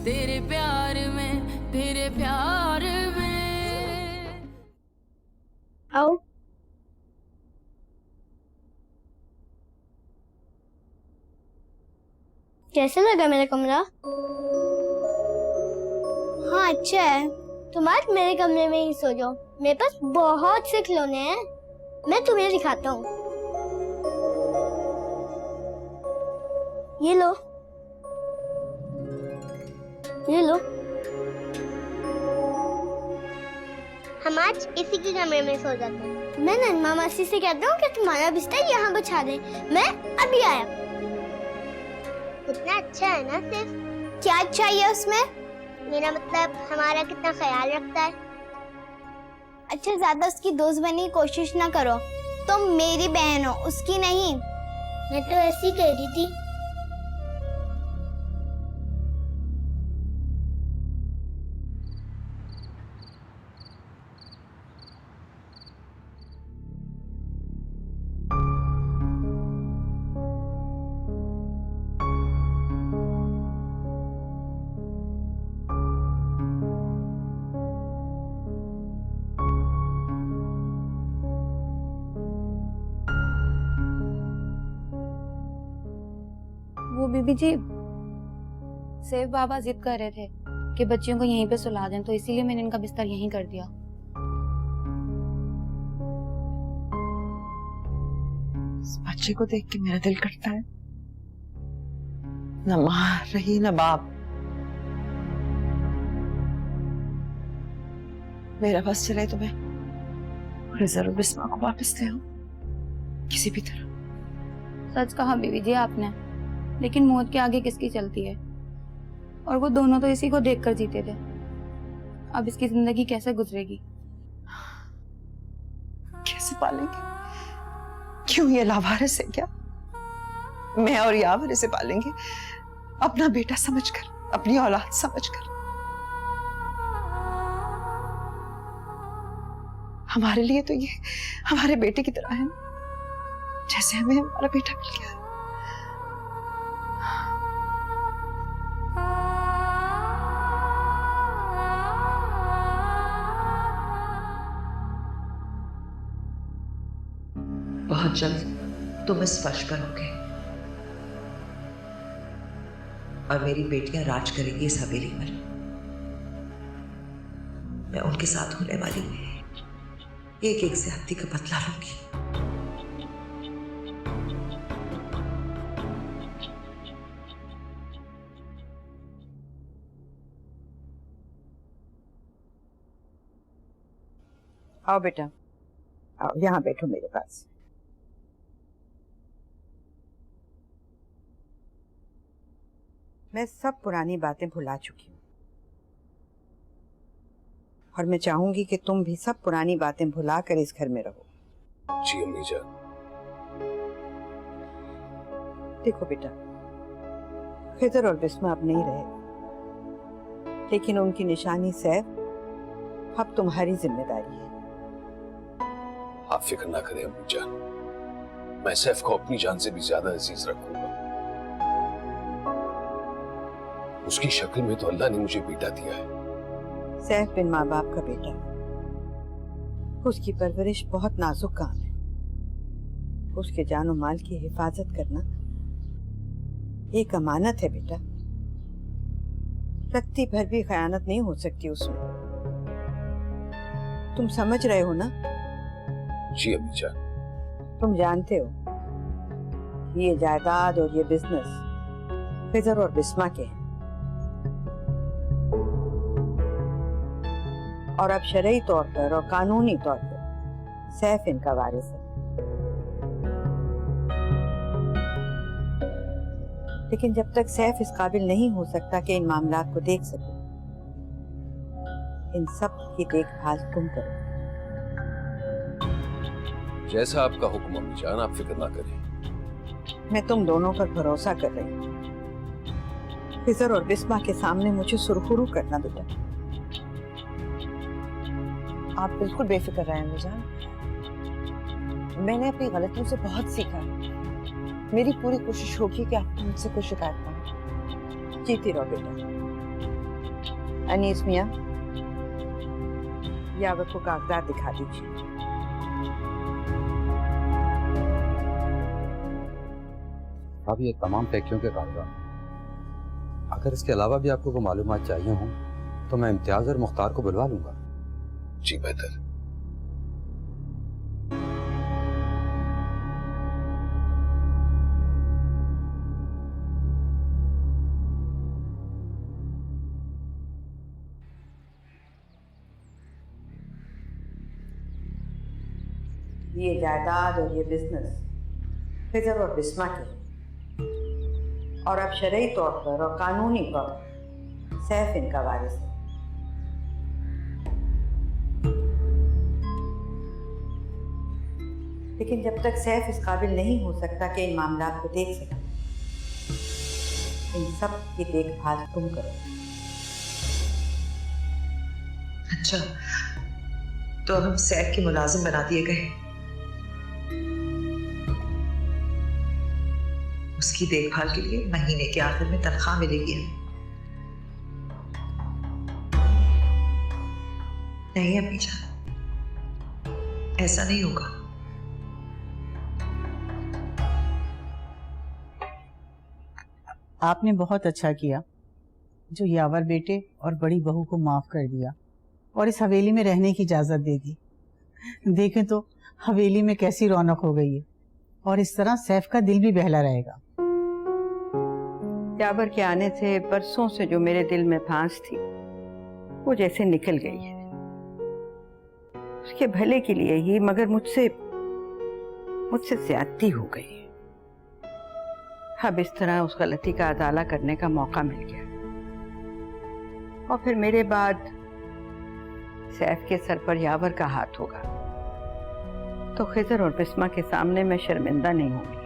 तेरे प्यार में, तेरे प्यार में। आओ। कैसा लगा मेरा कमरा? हाँ अच्छा है। तुम आज मेरे कमरे में ही सो जाओ। मेरे पास बहुत से खिलौने हैं, मैं तुम्हें दिखाता हूँ। ये लो, ये लो। हम आज इसी के कमरे में सो जाते हैं। मैं नन्मा मासी से कहता हूँ कि तुम्हारा बिस्तर यहाँ बिछा दे। मैं अभी आया। कितना अच्छा है ना सिर्फ। क्या अच्छा है उसमें? मेरा मतलब हमारा कितना ख्याल रखता है। अच्छा ज्यादा उसकी दोस्त बनने की कोशिश ना करो। तुम मेरी बहन हो, उसकी नहीं। मैं तो ऐसी कह रही थी। वो बीबी जी, सेव बाबा जिद कर रहे थे कि बच्चियों को यहीं पे सुला दें, तो इसीलिए मैंने इनका बिस्तर यहीं कर दिया। इस बच्चे को देख के मेरा दिल करता है, न माँ रही न बाप। मेरा बस चले तो मैं जरूर बिस्मा को वापस ले आऊं किसी भी तरह। सच कहा बीबी जी आपने, लेकिन मौत के आगे किसकी चलती है? और वो दोनों तो इसी को देखकर जीते थे। अब इसकी जिंदगी कैसे गुजरेगी? कैसे पालेंगे? क्यों ये लावारिस है क्या? मैं और यावर इसे पालेंगे अपना बेटा समझकर, अपनी औलाद समझकर। हमारे लिए तो ये हमारे बेटे की तरह है, जैसे हमें हमारा बेटा मिल गया है। बहुत जल्द तुम इस फर्श पर होगे और मेरी बेटियां राज करेंगी इस हवेली पर। मैं उनके साथ होने वाली एक एक ज्यादती का बदला लूंगी। आओ बेटा, आओ यहाँ बैठो मेरे पास। मैं सब पुरानी बातें भुला चुकी हूँ और मैं चाहूंगी कि तुम भी सब पुरानी बातें भुला कर इस घर में रहो। जी अम्मी जान। देखो बेटा, खिदर और बिस्मा अब नहीं रहे, लेकिन उनकी निशानी सैफ अब तुम्हारी जिम्मेदारी है। आप फिक्र ना करें अम्मी जान, मैं सैफ को अपनी जान से भी ज्यादा अजीज रखूंगा। उसकी शक्ल में तो अल्लाह ने मुझे बेटा दिया है। सैफ बिन माँ बाप का बेटा, उसकी परवरिश बहुत नाजुक काम है। उसके जानो माल की हिफाजत करना एक अमानत है बेटा। रत्ती भर भी खयानत नहीं हो सकती उसमें। तुम समझ रहे हो ना? जी अम्मी जान। तुम जानते हो कि ये जायदाद और ये बिजनेस खिदर और बिस्मा के हैं, और अब शरई तौर पर और कानूनी तौर पर सैफ इनका वारिस है। लेकिन जब तक सैफ इस काबिल नहीं हो सकता कि इन मामलात को देख सके, इन सब की देखभाल तुम करो। जैसा आपका हुक्म अम्मी जान, आप फिक्र ना करें। मैं तुम दोनों पर भरोसा कर रही हूँ। खिजर और बिस्मा के सामने मुझे सुरखुरू करना बेटा। आप बिल्कुल बेफिक्र रहें अम्मी जान। मैंने अपनी गलतियों से बहुत सीखा है। मेरी पूरी कोशिश होगी कि आपको मुझसे कोई शिकायत ना हो। जीती रहो बेटा। अनीस मियाँ, यावर को कागजात दिखा दीजिए। अब ये तमाम फैक्ट्रियों के कागजात, अगर इसके अलावा भी आपको कोई मालूमात चाहिए हों तो मैं इम्तियाज और मुख्तार को बुलवा लूंगा। जी बेहतर। ये जायदाद और ये बिजनेस खिजर और बिस्मा के, और अब शरई तौर पर और कानूनी तौर पर सैफ इनका वारिस है। लेकिन जब तक सैफ इस काबिल नहीं हो सकता कि इन मामलात को देख सके, इन सब की देखभाल तुम करो। अच्छा, तो अब हम सैफ के मुलाजिम बना दिए गए। उसकी देखभाल के लिए महीने के आखिर में तनख्वाह मिलेगी हमें। नहीं अम्मी जान, ऐसा नहीं होगा। आपने बहुत अच्छा किया जो यावर बेटे और बड़ी बहू को माफ कर दिया और इस हवेली में रहने की इजाजत दे दी। देखें तो हवेली में कैसी रौनक हो गई है, और इस तरह सैफ का दिल भी बहला रहेगा। यावर के आने से बरसों से जो मेरे दिल में फांस थी वो जैसे निकल गई है। उसके भले के लिए ही, मगर मुझसे ज्यादती हो गई है। अब इस तरह उस गलती का अदाला करने का मौका मिल गया, और फिर मेरे बाद सैफ के सर पर यावर का हाथ होगा तो खिजर और बिस्मा के सामने मैं शर्मिंदा नहीं होंगी।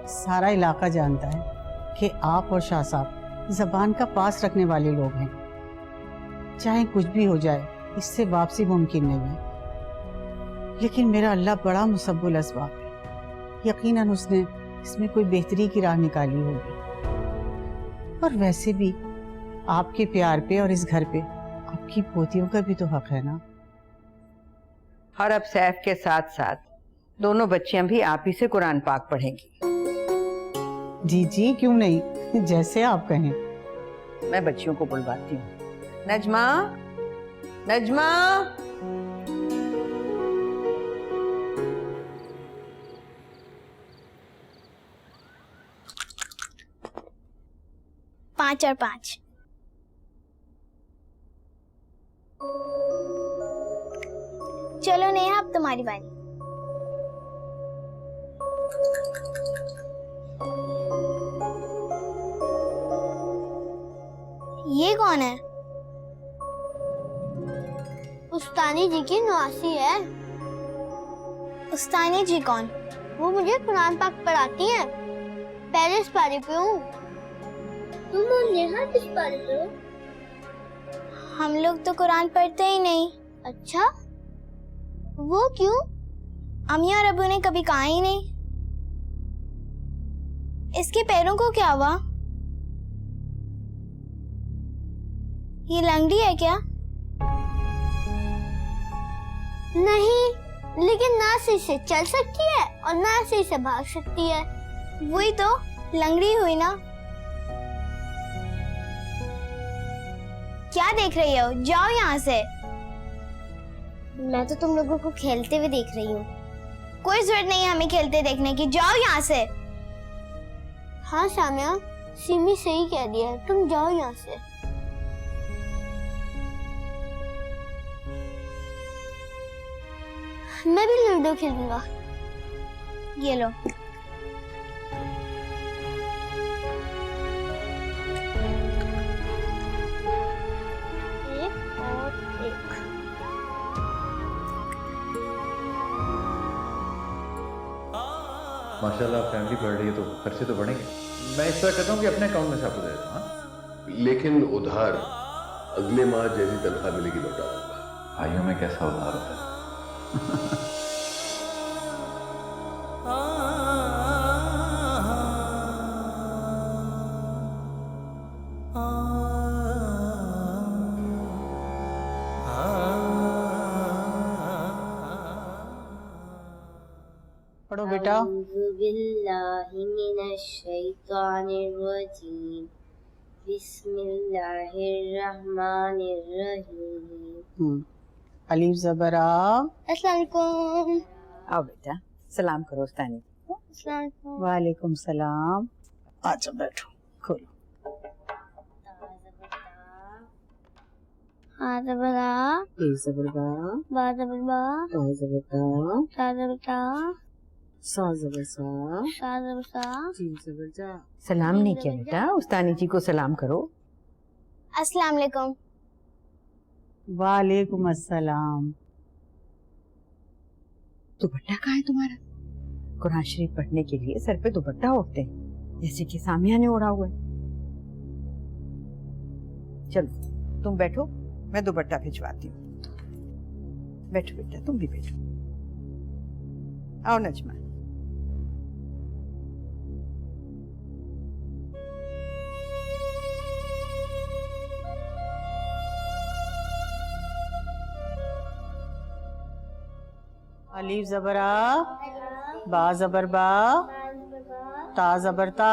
सारा इलाका जानता है कि आप और शाह साहब जबान का पास रखने वाले लोग हैं। चाहे कुछ भी हो जाए, इससे वापसी मुमकिन नहीं है। लेकिन मेरा अल्लाह बड़ा मुसब्बुल असबाब है। यकीनन उसने इसमें कोई बेहतरी की राह निकाली होगी। और वैसे भी आपके प्यार पे और इस घर पे आपकी पोतियों का भी तो हक है ना। और अब सैफ के साथ साथ दोनों बच्चियां भी आप ही से कुरान पाक पढ़ेंगी। जी जी, क्यों नहीं, जैसे आप कहें। मैं बच्चियों को बुलवाती हूँ। नजमा, नजमा। पाँच और पाँच। चलो नेहा, अब तुम्हारी बारी। ये कौन है? उस्तानी जी की नवासी है। उस्तानी जी कौन? वो मुझे कुरान पाक पढ़ाती हैं। पहले इस पारे पे हूँ। तुम और नेहा किस पारे पे हो? हम लोग तो कुरान पढ़ते ही नहीं। अच्छा, वो क्यों? अम्मी और अब्बू ने कभी कहा ही नहीं। इसके पैरों को क्या हुआ? ये लंगड़ी है क्या? नहीं, लेकिन ना सही से चल सकती है और ना सही से भाग सकती है। वही तो लंगड़ी हुई ना। क्या देख रही हो? जाओ यहाँ से। मैं तो तुम लोगों को खेलते हुए देख रही हूँ। कोई जरूरत नहीं है हमें खेलते देखने की। जाओ यहाँ से। हाँ सामिया, सिमी सही कह रही है, तुम जाओ यहाँ से। मैं भी लूडो खेलूंगा। ये लो। एक और एक। माशाल्लाह फैमिली बढ़ रही है तो खर्चे तो बढ़ेंगे। मैं इस तरह कहता हूँ कि अपने अकाउंट में से आपको दे देता हूँ। हाँ? लेकिन उधार अगले माह जैसी तनख्वाह मिलेगी लौटा दूंगा। भाइयों में कैसा उधार होता है? आ पढ़ो बेटा। अलीफ ज़बर आ। अस्सलाम वालेकुम। आओ बेटा, सलाम करो उस्तानी। अस्सलाम वालेकुम। वालेकुम सलाम। अच्छा बैठो, खोलो। हाँ ज़बरा, ज़बर बा, बा ज़बरा, ता ज़बर ता, ता ज़बरा, सा ज़बर सा, सा ज़बरा। जीम ज़बर जा। सलाम नहीं किया बेटा, उस्तानी जी को सलाम करो। अस्सलाम वालेकुम। वालेकुम अस्सलाम। दुपट्टा कहाँ है तुम्हारा? कुरान शरीफ पढ़ने के लिए सर पे दुपट्टा ओढ़ते हैं, जैसे कि सामिया ने ओढ़ा हुआ है। चलो तुम बैठो, मैं दुपट्टा भिजवाती हूँ। बैठो बेटा, तुम भी बैठो। आओ नजमा। अलीफ ज़बर आ, बा ज़बर बा, ता ज़बर ता।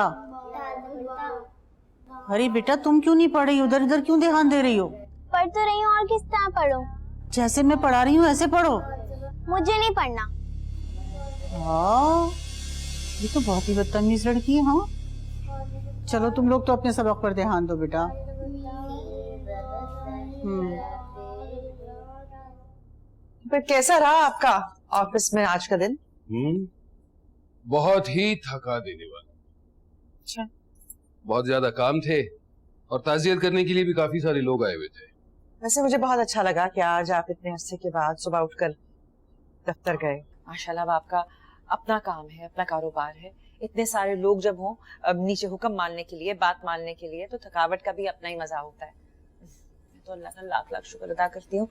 अरे बेटा तुम क्यों नहीं पढ़ रही हो? उधर इधर क्यों ध्यान दे रही हो? पढ़ तो रही हूँ, और किस तरह पढ़ूं? जैसे मैं पढ़ा रही हूँ ऐसे पढ़ो। मुझे नहीं पढ़ना। हाँ, ये तो बहुत ही बदतमीज लड़की है। हाँ चलो तुम लोग तो अपने सबक पर ध्यान दो बेटा। पर कैसा रहा आपका ऑफिस में आज का दिन? बहुत ही थका देने वाला। अच्छा, बहुत ज्यादा काम थे और ताजियत करने के लिए भी काफी सारे लोग आए हुए थे। वैसे मुझे बहुत अच्छा लगा कि आज आप इतने अरसे के बाद सुबह उठकर दफ्तर गए। माशाल्लाह, अब आपका अपना काम है, अपना कारोबार है। इतने सारे लोग जब हों नीचे हुक्म मानने के लिए, बात मानने के लिए, तो थकावट का भी अपना ही मजा होता है। मैं तो अल्लाह का लाख लाख शुक्र अदा करती हूँ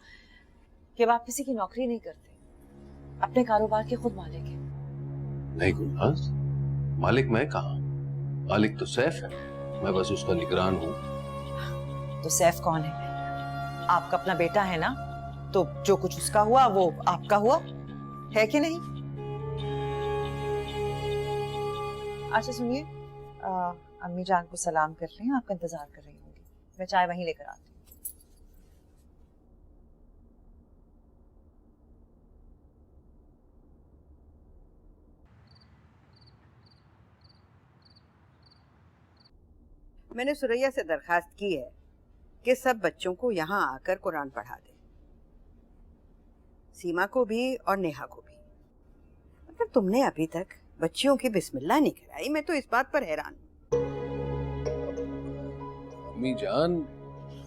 कि आप किसी की नौकरी नहीं करते, अपने कारोबार के खुद मालिक हैं। नहीं गुलनाज, मालिक मैं कहाँ? मालिक तो सैफ है, मैं बस उसका निगरान हूँ। तो सैफ कौन है? आपका अपना बेटा है ना, तो जो कुछ उसका हुआ वो आपका हुआ है कि नहीं? अच्छा सुनिए, अम्मी जान को सलाम कर लें, आपका इंतजार कर रही होंगी। मैं चाय वहीं लेकर आती हूँ। मैंने सुरैया से दरखास्त की है कि सब बच्चों को यहाँ आकर कुरान पढ़ा दे, सीमा को भी और नेहा को भी। मतलब तुमने अभी तक बच्चियों की बिस्मिल्लाह नहीं कराई, मैं तो इस बात पर हैरान हूँ। अम्मी जान,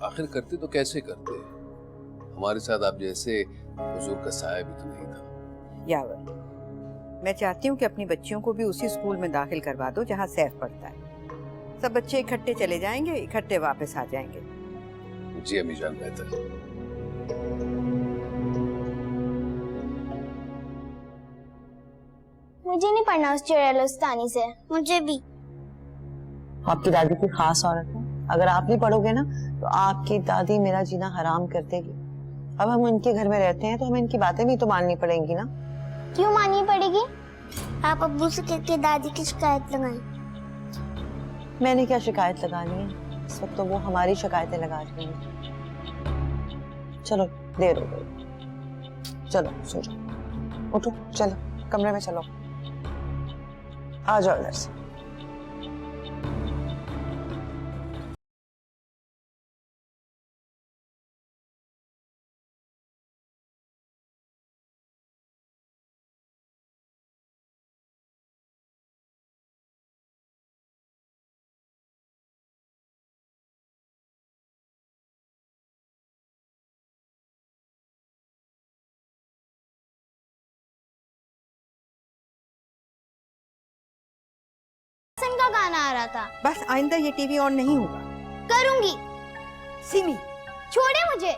आखिर करते तो कैसे करते? हमारे साथ आप जैसे हुजूर का साया भी तो नहीं था। यावर, मैं चाहती हूँ कि अपनी बच्चियों को भी उसी स्कूल में दाखिल करवा दो जहाँ सैफ पढ़ता है। सब बच्चे इकट्ठे चले जाएंगे, इकट्ठे वापस आ जाएंगे। जी अम्मी जान, बेहतर। मुझे नहीं पढ़ना उस चुड़ैल उस्तानी से। मुझे भी। आपकी दादी की खास औरत है, अगर आप नहीं पढ़ोगे ना तो आपकी दादी मेरा जीना हराम कर देगी। अब हम उनके घर में रहते हैं तो हमें इनकी बातें भी तो माननी पड़ेंगी ना। क्यों माननी पड़ेगी? आप अब्बू से कह के दादी की शिकायत लगाएं। मैंने क्या शिकायत लगानी है? इस वक्त तो वो हमारी शिकायतें लगा रही हैं। चलो देर हो गई, चलो सो जाओ, उठो, चलो कमरे में चलो, आ जाओ इधर से। का गाना आ रहा था। बस आइंदा ये टीवी ऑन नहीं होगा। करूंगी। सिमी, छोड़े मुझे।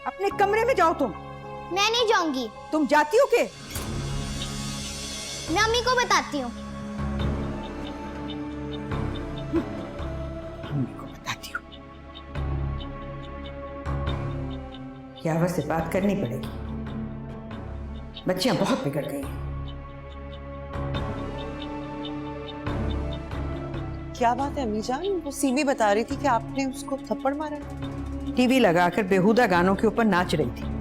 अपने कमरे में जाओ तुम। मैं नहीं जाऊंगी। तुम जाती हो के? मैं अम्मी को बताती हूँ। अम्मी को बताती हूँ। यावर से बात करनी पड़ेगी, बच्चियां बहुत बिगड़ गई हैं। क्या बात है अम्मी जान? वो सीमी बता रही थी कि आपने उसको थप्पड़ मारा। टीवी लगाकर बेहुदा गानों के ऊपर नाच रही थी।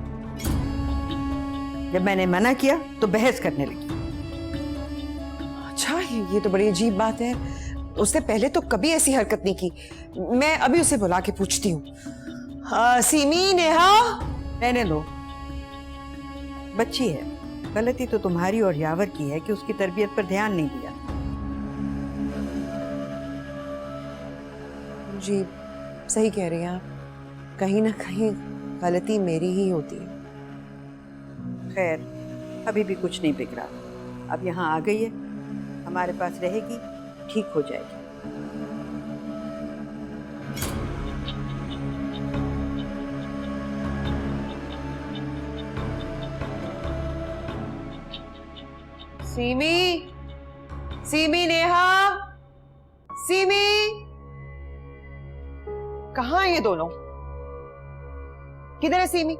जब मैंने मना किया तो बहस करने लगी। अच्छा, ये तो बड़ी अजीब बात है। उसने पहले तो कभी ऐसी हरकत नहीं की। मैं अभी उसे बुला के पूछती हूँ। सीमी, नेहा, रहने लो, बच्ची है। गलती तो तुम्हारी और यावर की है कि उसकी तरबियत पर ध्यान नहीं दिया। जी सही कह रही हैं आप, कहीं ना कहीं गलती मेरी ही होती है। खैर, अभी भी कुछ नहीं बिगड़ा। अब यहाँ आ गई है, हमारे पास रहेगी, ठीक हो जाएगी। सीमी, सीमी, नेहा, सीमी, कहाँ है ये दोनों? किधर है सीमी?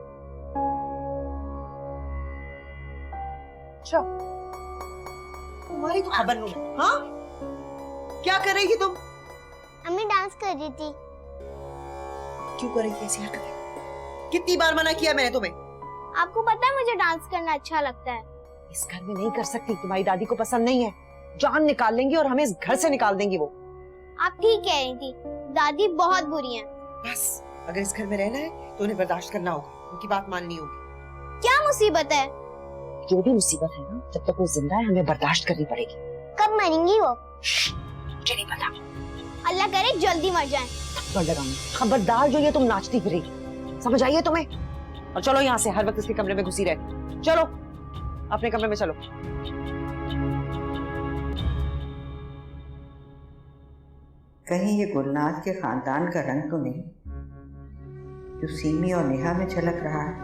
अच्छा, तुम्हारी तो खबर नहीं है। हाँ, क्या कर रही थी तुम? अम्मी डांस कर रही थी। क्यों कर रही थी ऐसी हरकतें? कितनी बार मना किया मैंने तुम्हें? आपको पता है मुझे डांस करना अच्छा लगता है। इस घर में नहीं कर सकती, तुम्हारी दादी को पसंद नहीं है। जान निकाल लेंगी और हमें इस घर से निकाल देंगी वो। आप ठीक कह रही थी, दादी बहुत बुरी हैं। बस, अगर इस घर में रहना है तो उन्हें बर्दाश्त करना होगा, उनकी बात माननी होगी। क्या मुसीबत है? जो भी मुसीबत है ना, जब तक वो जिंदा है हमें बर्दाश्त करनी पड़ेगी। कब मरेंगी वो? मुझे नहीं पता। अल्लाह करे जल्दी मर जाए। खबरदार जो ये तुम नाचती फिरेगी, समझ आई है तुम्हें? और चलो यहाँ से, हर वक्त इसके कमरे में घुसी रहे। चलो अपने कमरे में चलो। कहीं ये गुलनाज के खानदान का रंग तो नहीं जो सीमी और नेहा में झलक रहा है।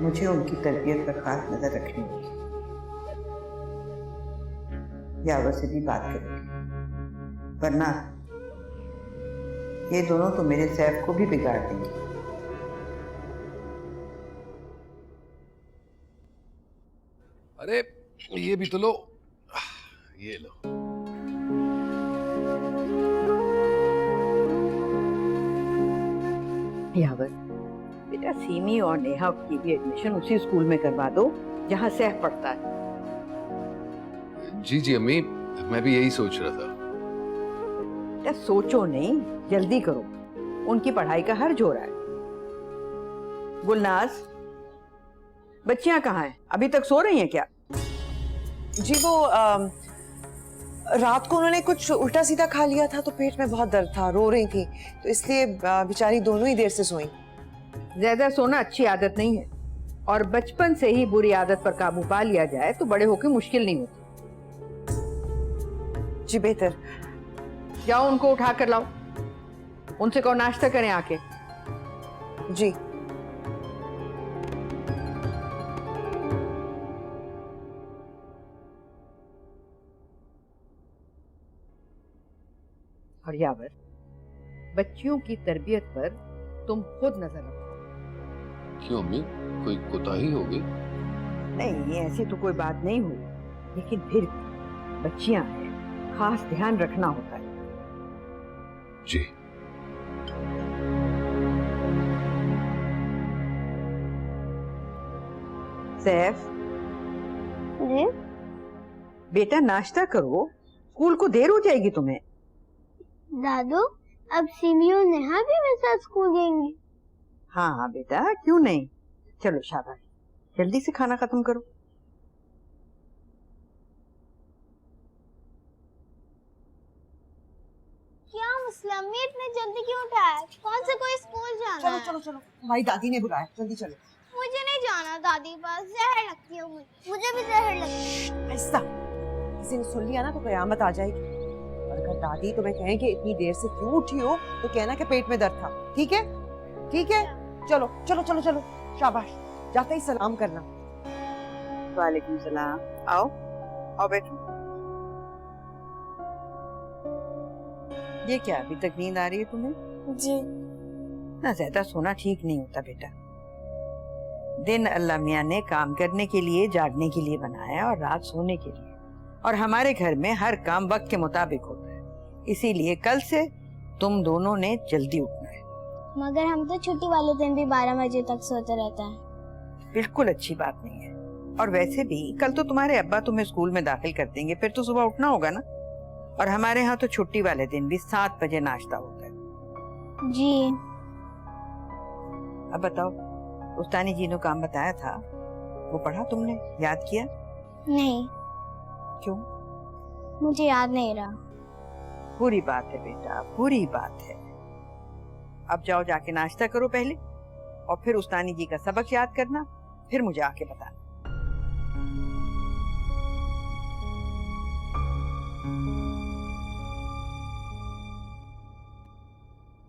मुझे उनकी तरबियत पर खास नजर रखनी होगी। यावर से भी बात करूंगी, वरना ये दोनों तो मेरे सैफ को भी बिगाड़ देंगे। अरे ये भी तो लो, ये लो। यावर, बेटा सीमी और नेहा की भी एडमिशन उसी स्कूल में करवा दो जहाँ सैफ पढ़ता है। जी जी अम्मी, मैं भी यही सोच रहा था। बेटा सोचो नहीं, जल्दी करो, उनकी पढ़ाई का हर्ज हो रहा है। गुलनाज, बच्चियां कहाँ हैं? अभी तक सो रही हैं क्या? जी वो रात को उन्होंने कुछ उल्टा सीधा खा लिया था तो पेट में बहुत दर्द था, रो रही थी, तो इसलिए बेचारी दोनों ही देर से सोई। ज्यादा सोना अच्छी आदत नहीं है, और बचपन से ही बुरी आदत पर काबू पा लिया जाए तो बड़े होकर मुश्किल नहीं होती। जी बेहतर। जाओ उनको उठा कर लाओ, उनसे कहो नाश्ता करें आके। जी। और यावर, बच्चियों की तरबियत पर तुम खुद नजर रखो। क्यों अम्मी, कोई कोताही हो गई? नहीं, ऐसी तो कोई बात नहीं हुई, लेकिन फिर भी बच्चियां हैं, खास ध्यान रखना होता है। जी। सैफ, बेटा नाश्ता करो, स्कूल को देर हो जाएगी तुम्हें। दादू, अब सीमी और नेहा भी मेरे साथ स्कूल जाएंगी? हाँ बेटा, क्यों नहीं। चलो शाबाश, जल्दी से खाना खत्म करो। क्या मसला, मैं इतने जल्दी क्यों उठाया? कौन से कोई स्कूल जाना चलो है? चलो चलो, हमारी दादी ने बुलाया, जल्दी चलो। मुझे नहीं जाना दादी पास, जहर लगती है मुझे भी जहर लगती है। ऐसा किसी ने सुन लिया ना तो कयामत आ जाएगी। और अगर दादी तुम्हें कहें कि इतनी देर से क्यों उठी हो तो कहना कि पेट में दर्द था। ठीक है? ठीक है, चलो चलो चलो चलो, शाबाश। जाते ही सलाम करना। वालेकुम सलाम। आओ आओ बैठो। ये क्या, अभी तक नींद आ रही है तुम्हें? जी। ना ज्यादा सोना ठीक नहीं होता बेटा। दिन अल्लाह मियाँ ने काम करने के लिए, जागने के लिए बनाया और रात सोने के लिए। और हमारे घर में हर काम वक्त के मुताबिक होता है, इसीलिए कल से तुम दोनों ने जल्दी उठना है। मगर हम तो छुट्टी वाले दिन भी 12 बजे तक सोते रहते हैं। बिल्कुल अच्छी बात नहीं है। और वैसे भी कल तो तुम्हारे अब्बा तुम्हें स्कूल में दाखिल कर देंगे, फिर तो सुबह उठना होगा ना। और हमारे यहाँ तो छुट्टी वाले दिन भी 7 बजे नाश्ता होता है। जी। अब बताओ, उस्तानी जी ने काम बताया था, वो पढ़ा तुमने, याद किया? नहीं, क्यों? मुझे याद नहीं रहा। बुरी बात है बेटा, बुरी बात है। अब जाओ, जाके नाश्ता करो पहले, और फिर उस्तानी जी का सबक याद करना, फिर मुझे आके बताना।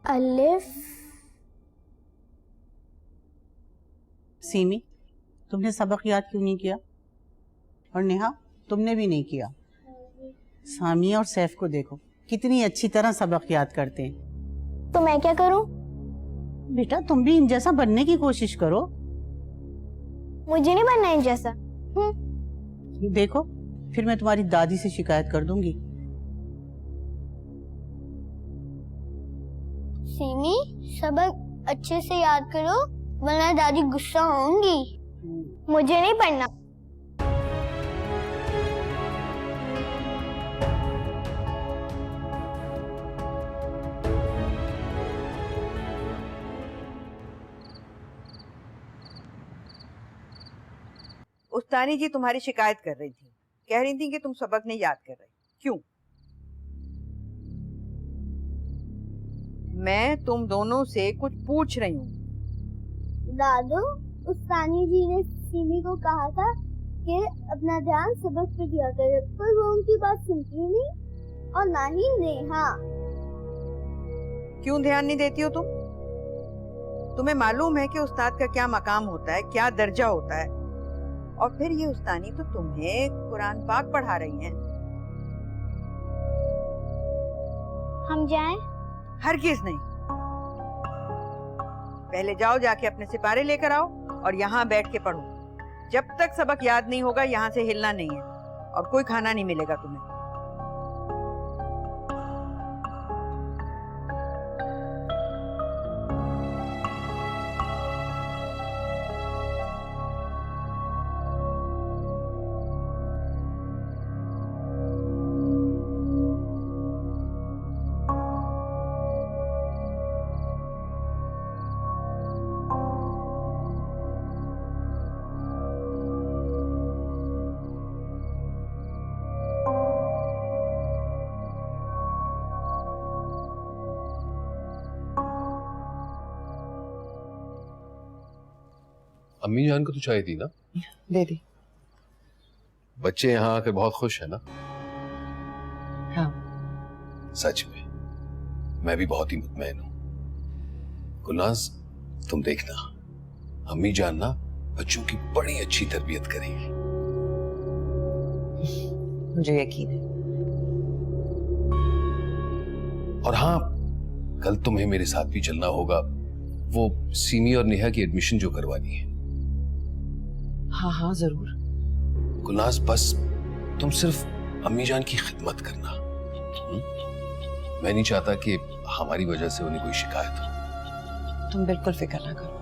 अलिफ। सीमी, तुमने सबक याद क्यों नहीं किया? और नेहा, तुमने भी नहीं किया। सामिया और सैफ को देखो, कितनी अच्छी तरह सबक याद करते हैं। तो मैं क्या करूं? बेटा, तुम भी इन जैसा बनने की कोशिश करो। मुझे नहीं बनना इन जैसा। देखो, फिर मैं तुम्हारी दादी से शिकायत कर दूंगी। सीमी, सबक अच्छे से याद करो, वरना दादी गुस्सा होंगी। मुझे नहीं पढ़ना। उस्तानी जी तुम्हारी शिकायत कर रही थी, कह रही थी कि तुम सबक नहीं याद कर रहे। क्यों? मैं तुम दोनों से कुछ पूछ रही हूँ। दादू, उस्तानी जी ने सीमी को कहा था कि अपना ध्यान सबक पे दिया करे, पर वो उनकी बात सुनती नहीं, और ना ही नेहा। क्यों ध्यान नहीं देती हो तुम? तुम्हें मालूम है कि उस्ताद का क्या मकाम होता है, क्या दर्जा होता है। और फिर ये उस्तानी तो तुम्हें कुरान पाक पढ़ा रही हैं। हम जाएं? हरगिज नहीं। पहले जाओ, जाके अपने सिपारे लेकर आओ और यहाँ बैठ के पढ़ो। जब तक सबक याद नहीं होगा यहाँ से हिलना नहीं है, और कोई खाना नहीं मिलेगा तुम्हें। अम्मी जान को तो चाय दी ना? दे दी। बच्चे यहाँ आकर बहुत खुश है ना? हाँ। सच में मैं भी बहुत ही मुतमईन हूँ। गुलनाज, तुम देखना, अम्मी जान ना बच्चों की बड़ी अच्छी तरबियत करेंगी। मुझे यकीन है। और हाँ, कल तुम्हें मेरे साथ भी चलना होगा, वो सीमी और नेहा की एडमिशन जो करवानी है। हाँ हाँ जरूर। गुलनाज, बस तुम सिर्फ अम्मी जान की खिदमत करना। मैं नहीं चाहता कि हमारी वजह से उन्हें कोई शिकायत हो। तुम बिल्कुल फिक्र ना करो।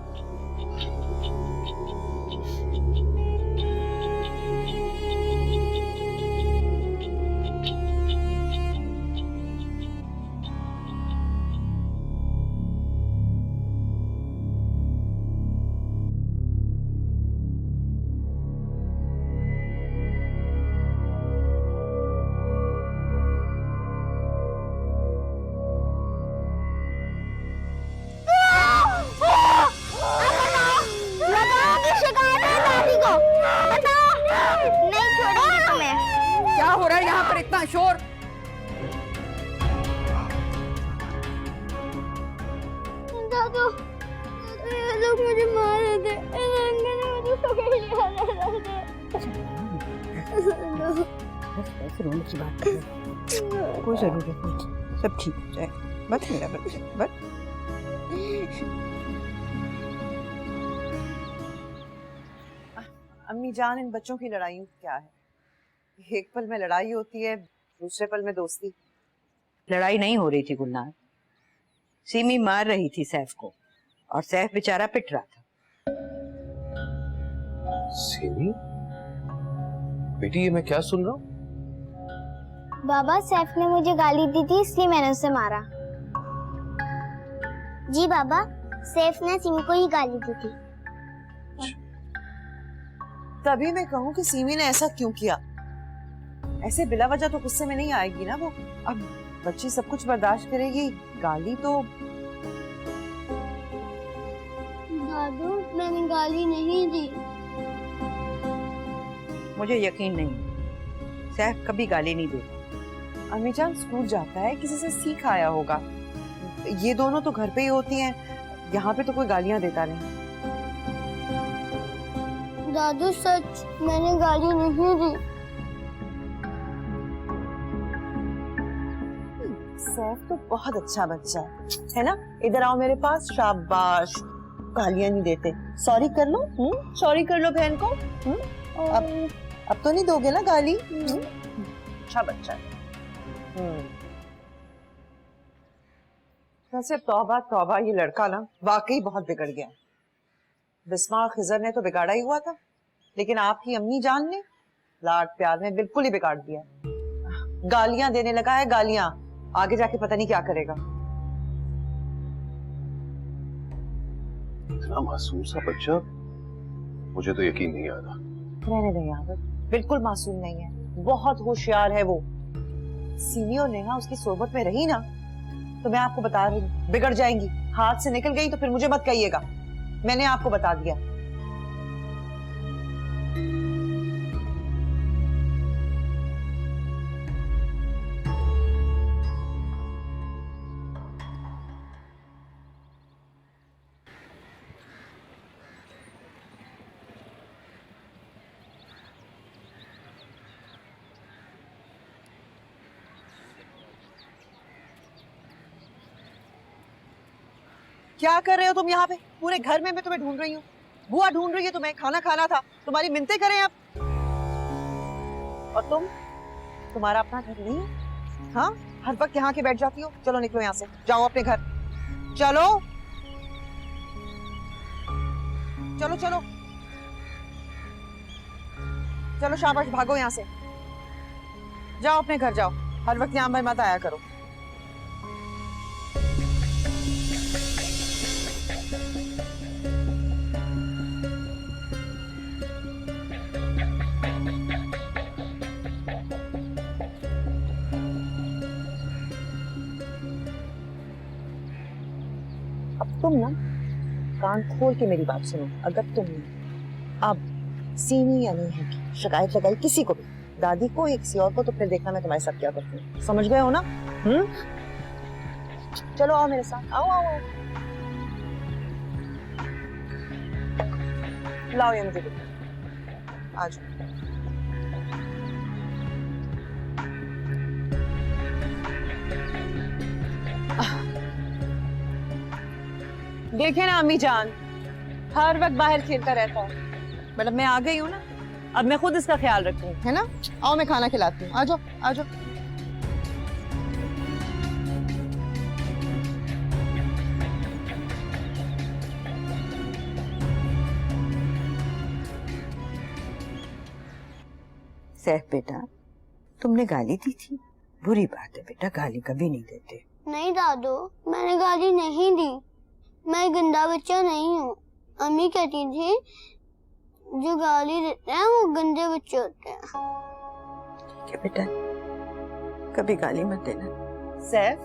इतना शोर? दादू, ये लोग मुझे मार रहे थे, मुझे पकड़ लिया। बस ऐसे रोने की बात है, कोई जरूरत नहीं, सब ठीक हो जाएगा। बस मेरा बच्चा, बस। अम्मी जान, इन बच्चों की लड़ाइयों क्या है? एक पल में लड़ाई होती है, दूसरे पल में दोस्ती। लड़ाई नहीं हो रही थी गुलनार, सीमी मार रही थी सैफ को और सैफ बेचारा पिट रहा था। सीमी, बेटी ये मैं क्या सुन रहा हूँ? बाबा सैफ ने मुझे गाली दी थी इसलिए मैंने उसे मारा। जी बाबा, सैफ ने सिमी को ही गाली दी थी। तभी मैं कहूँ कि सीमी ने ऐसा क्यों किया। ऐसे बिला वजह तो गुस्से में नहीं आएगी ना वो। अब बच्ची सब कुछ बर्दाश्त करेगी, गाली तो। दादू, मैंने गाली नहीं दी। मुझे यकीन नहीं, सैफ कभी गाली नहीं देता। अम्मी जान स्कूल जाता है, किसी से सीख आया होगा। ये दोनों तो घर पे ही होती हैं, यहाँ पे तो कोई गालियां देता नहीं। दादू सच, मैंने गाली नहीं दी। सैफ तो बहुत अच्छा बच्चा है ना। इधर आओ मेरे पास, शाबाश। गालियां नहीं देते, सॉरी कर लो। सॉरी कर लो बहन को। अब तो नहीं दोगे ना गाली। अच्छा बच्चा है। वैसे तौबा तौबा, ये लड़का ना वाकई बहुत बिगड़ गया। बिस्मा खिजर ने तो बिगाड़ा ही हुआ था, लेकिन आपकी अम्मी जान ने लाड प्यार में बिल्कुल ही बिगाड़ दिया। गालियां देने लगा है, गालियां। आगे जाके पता नहीं क्या करेगा। इतना मासूम सा बच्चा, मुझे तो यकीन नहीं आ रहा। रहने दें यार, बिल्कुल मासूम नहीं है, बहुत होशियार है वो। सीमी और नेहा उसकी सोबत में रही ना, तो मैं आपको बता रही हूँ बिगड़ जाएंगी। हाथ से निकल गई तो फिर मुझे मत कहिएगा, मैंने आपको बता दिया। क्या कर रहे हो तुम यहाँ पे? पूरे घर में मैं तुम्हें ढूंढ रही हूँ। बुआ ढूंढ रही है तुम्हें, खाना खाना था, तुम्हारी मिन्नतें करें अब। और तुम्हारा अपना घर नहीं है? हाँ, हर वक्त यहाँ के बैठ जाती हो। चलो निकलो यहाँ से, जाओ अपने घर। चलो चलो चलो चलो, शाबाश, भागो यहाँ से, जाओ अपने घर जाओ। हर वक्त यहाँ मत आया करो। तुम ना कान खोल के मेरी बात सुनो। अगर तुमने अब सीमी या नेहा की शिकायत लगाई किसी को भी, दादी को या किसी और को, तो फिर देखना मैं तुम्हारे साथ क्या करती हूँ। समझ गए हो ना? चलो आओ मेरे साथ, आओ आओ, आओ। लाओ ये मुझे देखो, आ जाओ। देखे ना अम्मी जान, हर वक्त बाहर खेलता रहता है। मतलब मैं आ गई हूँ ना, अब मैं खुद इसका ख्याल रखूँ, है ना? आओ मैं खाना खिलाती हूँ, आ जाओ आ जाओ। सैफ बेटा, तुमने गाली दी थी, बुरी बात है बेटा, गाली कभी नहीं देते। नहीं दादू, मैंने गाली नहीं दी। मैं गंदा बच्चा नहीं हूँ। अम्मी कहती थी जो गाली देते हैं वो गंदे बच्चे होते हैं। ठीक है बेटा, कभी गाली मत देना। सैफ,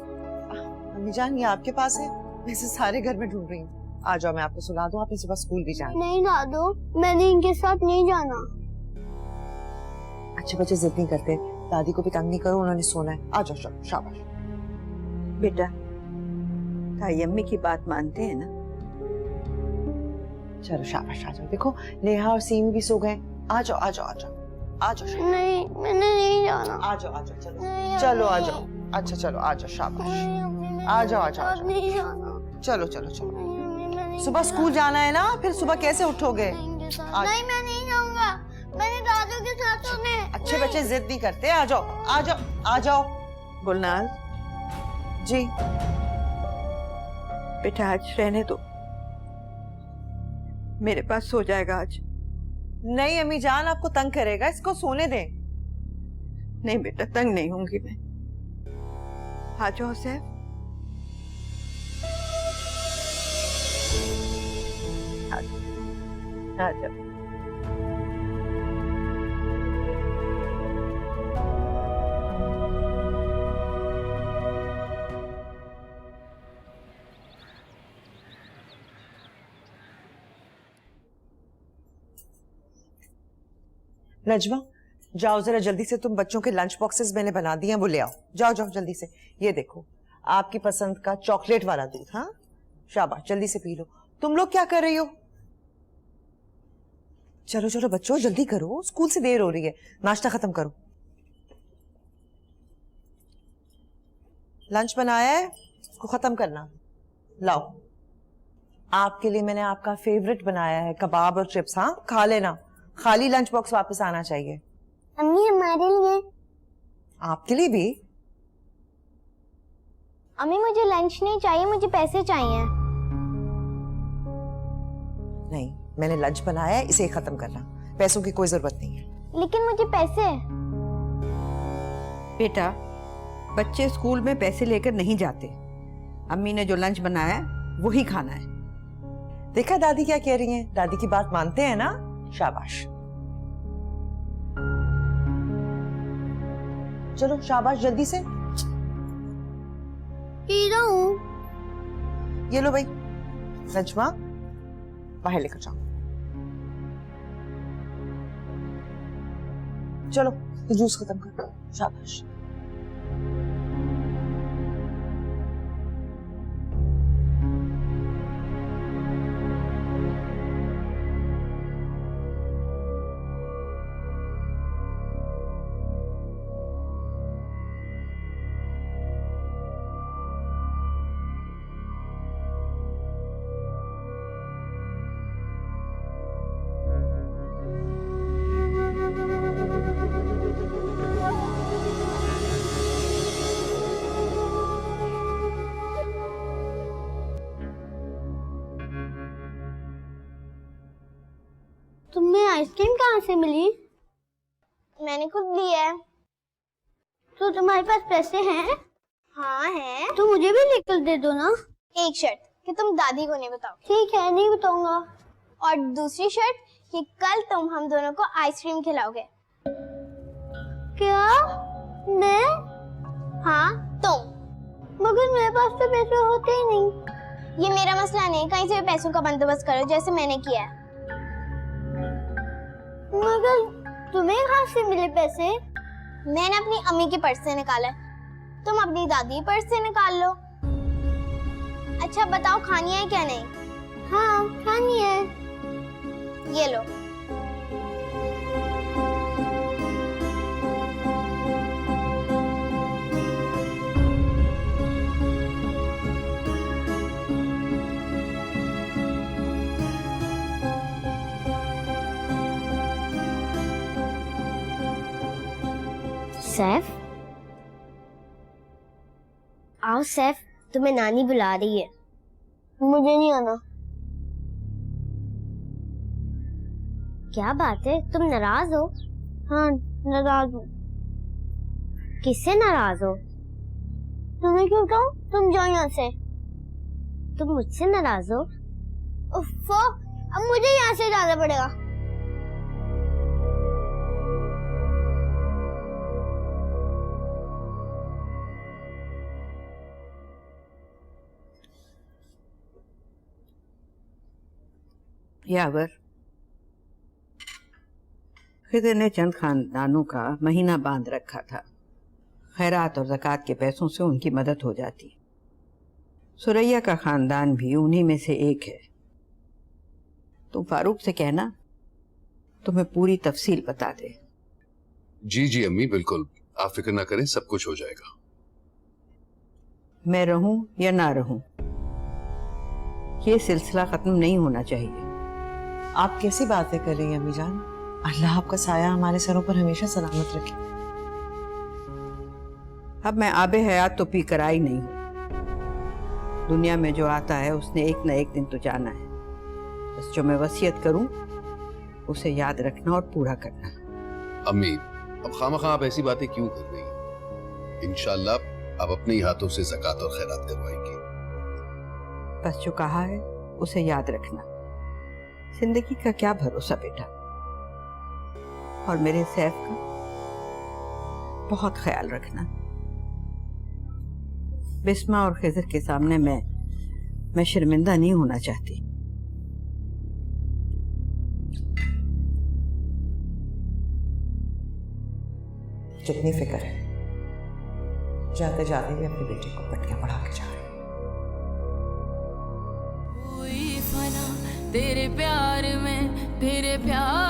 अम्मी जान ये आपके पास है, वैसे सारे घर में ढूंढ रही हूँ। आ जाओ मैं आपको सुला दूँ, आपने सुबह स्कूल भी जाना। नहीं दादू, मैंने इनके साथ नहीं जाना। अच्छे बच्चे जिद नहीं करते, दादी को भी तंग नहीं करो, उन्होंने सोना है। आ जाओ, शाबाश बेटा, ताई अम्मी की बात मानते हैं ना? चलो शाबाश, आ जाओ। देखो नेहा और सीमी भी सो गए। आ जाओ आ जाओ आ जाओ आ जाओ। नहीं, मैंने नहीं जाना। आ जाओ आ जाओ, चलो चलो आ जाओ। अच्छा चलो आ जाओ, शाबाश, आ जाओ आ जाओ। नहीं जाना। चलो चलो चलो, सुबह स्कूल जाना है ना, फिर सुबह कैसे उठोगे? नहीं, मैं नहीं जाऊंगा। मैंने दादू के साथ सोना है। अच्छे बच्चे जिद नहीं करते, आ जाओ आ जाओ आ जाओ। गुलनाज जी बेटा आज रहने दो, मेरे पास सो जाएगा आज। नहीं अम्मी जान, आपको तंग करेगा, इसको सोने दें। नहीं बेटा तंग नहीं होंगी मैं। आ जाओ सैफ। आ जाओ। नजमा जाओ जरा जल्दी से, तुम बच्चों के लंच बॉक्सेस मैंने बना दिए हैं, वो ले आओ। जाओ जाओ जल्दी से। ये देखो आपकी पसंद का चॉकलेट वाला दूध। हाँ शाबाश, जल्दी से पी लो। तुम लोग क्या कर रही हो? चलो चलो बच्चों जल्दी करो, स्कूल से देर हो रही है, नाश्ता खत्म करो। लंच बनाया है, उसको खत्म करना। लाओ आपके लिए मैंने आपका फेवरेट बनाया है, कबाब और चिप्स। हाँ खा लेना, खाली लंच बॉक्स वापस आना चाहिए। अम्मी हमारे लिए। आपके लिए भी? अम्मी मुझे लंच नहीं चाहिए, मुझे पैसे चाहिए। नहीं मैंने लंच बनाया है, इसे खत्म करना, पैसों की कोई जरूरत नहीं है। लेकिन मुझे पैसे। बेटा बच्चे स्कूल में पैसे लेकर नहीं जाते, अम्मी ने जो लंच बनाया है वही खाना है। देखा दादी क्या कह रही हैं, दादी की बात मानते हैं ना, शाबाश। चलो शाबाश जल्दी से। पी रहा हूँ। ये लो भाई नजमा, बाहर लेकर जाओ। चलो ये जूस खत्म कर, शाबाश। तुम्हें आइसक्रीम कहाँ से मिली? मैंने खुद ली है। तो तुम्हारे पास पैसे हैं? हाँ है। तो मुझे भी लेकर दे दो ना। एक शर्त कि तुम दादी को नहीं बताओ। ठीक है नहीं बताऊंगा। और दूसरी शर्त कि कल तुम हम दोनों को आइसक्रीम खिलाओगे। क्या? मैं? हाँ तुम। मगर मेरे पास तो पैसे होते ही नहीं। ये मेरा मसला नहीं, कहीं से भी पैसों का बंदोबस्त करो जैसे मैंने किया है। मगर तुम्हें कहाँ से मिले पैसे? मैंने अपनी अम्मी के पर्स से निकाला, तुम अपनी दादी पर्स से निकाल लो। अच्छा बताओ खानी है क्या नहीं? हाँ खानी है। ये लो। सैफ आओ सैफ, तुम्हें नानी बुला रही है। मुझे नहीं आना। क्या बात है, तुम नाराज हो? हाँ नाराज हूँ। किससे नाराज हो? तुम्हें क्यों कहूँ? तुम जाओ यहाँ से। तुम मुझसे नाराज हो? उफ़्फ़ो, अब मुझे यहाँ से जाना पड़ेगा। यावर खिदर ने चंद खानदानों का महीना बांध रखा था, खैरात और ज़कात के पैसों से उनकी मदद हो जाती। सुरैया का खानदान भी उन्हीं में से एक है। तुम फारूक से कहना तुम्हें पूरी तफसील बता दे। जी जी अम्मी बिल्कुल, आप फिक्र ना करें, सब कुछ हो जाएगा। मैं रहूं या ना रहूं, ये सिलसिला खत्म नहीं होना चाहिए। आप कैसी बातें कर रही हैं अम्मी जान? अल्लाह आपका साया हमारे सरों पर हमेशा सलामत रखे। अब मैं आबे हयात तो पी कर आई नहीं हूँ। दुनिया में जो आता है उसने एक न एक दिन तो जाना है। बस जो मैं वसीयत करूं उसे याद रखना और पूरा करना। अम्मी, अब खामखा आप ऐसी बातें क्यों कर रही हैं? इंशाल्लाह आप अपने ही हाथों से ज़कात और खैरात करवाएंगे। बस जो कहा है उसे याद रखना। जिंदगी का क्या भरोसा बेटा। और मेरे सैफ का बहुत ख्याल रखना। बिस्मा और खिजर के सामने मैं शर्मिंदा नहीं होना चाहती। जितनी फिक्र है, जाते जाते भी अपने बेटे को पट्टियां पढ़ा के जा रहे हैं। हुई फना तेरे प्यार में, तेरे प्यार